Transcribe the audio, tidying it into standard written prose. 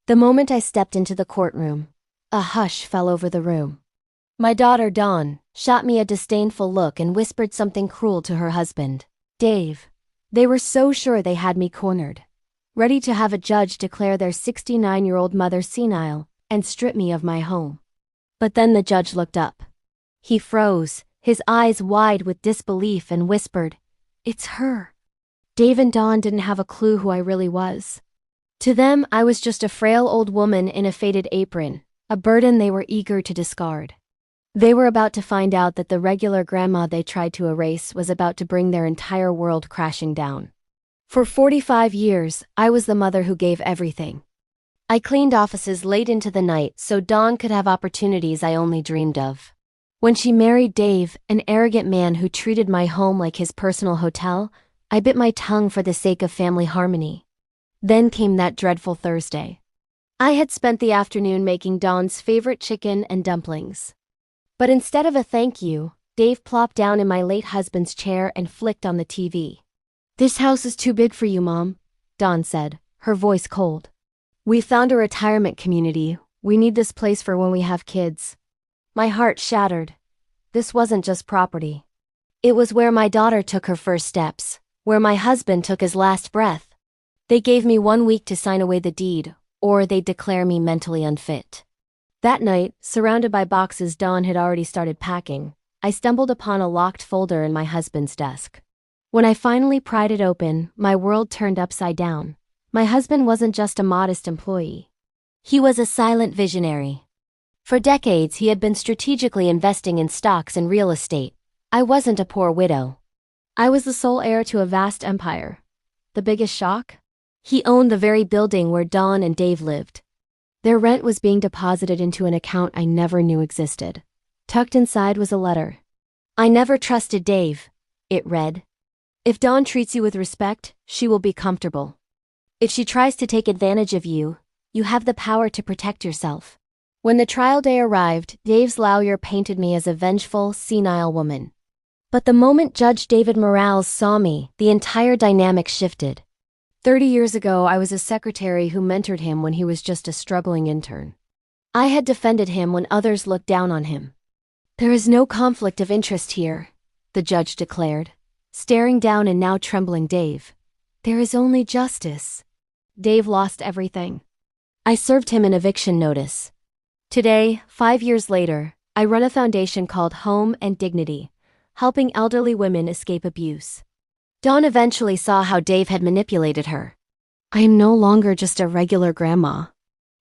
The moment I stepped into the courtroom, a hush fell over the room. My daughter Dawn shot me a disdainful look and whispered something cruel to her husband, Dave. They were so sure they had me cornered, ready to have a judge declare their 69-year-old mother senile and strip me of my home. But then the judge looked up. He froze, his eyes wide with disbelief, and whispered, "It's her." Dave and Dawn didn't have a clue who I really was. To them, I was just a frail old woman in a faded apron, a burden they were eager to discard. They were about to find out that the regular grandma they tried to erase was about to bring their entire world crashing down. For 45 years, I was the mother who gave everything. I cleaned offices late into the night so Dawn could have opportunities I only dreamed of. When she married Dave, an arrogant man who treated my home like his personal hotel, I bit my tongue for the sake of family harmony. Then came that dreadful Thursday. I had spent the afternoon making Dawn's favorite chicken and dumplings. But instead of a thank you, Dave plopped down in my late husband's chair and flicked on the TV. "This house is too big for you, Mom," Dawn said, her voice cold. "We found a retirement community. We need this place for when we have kids." My heart shattered. This wasn't just property. It was where my daughter took her first steps, where my husband took his last breath. They gave me 1 week to sign away the deed, or they'd declare me mentally unfit. That night, surrounded by boxes Dawn had already started packing, I stumbled upon a locked folder in my husband's desk. When I finally pried it open, my world turned upside down. My husband wasn't just a modest employee. He was a silent visionary. For decades, he had been strategically investing in stocks and real estate. I wasn't a poor widow. I was the sole heir to a vast empire. The biggest shock? He owned the very building where Dawn and Dave lived. Their rent was being deposited into an account I never knew existed. Tucked inside was a letter. "I never trusted Dave," it read. "If Dawn treats you with respect, she will be comfortable. If she tries to take advantage of you, you have the power to protect yourself." When the trial day arrived, Dave's lawyer painted me as a vengeful, senile woman. But the moment Judge David Morales saw me, the entire dynamic shifted. 30 years ago, I was a secretary who mentored him when he was just a struggling intern. I had defended him when others looked down on him. "There is no conflict of interest here," the judge declared, staring down and now trembling Dave. "There is only justice." Dave lost everything. I served him an eviction notice. Today, 5 years later, I run a foundation called Home and Dignity, helping elderly women escape abuse. Dawn eventually saw how Dave had manipulated her. "I am no longer just a regular grandma.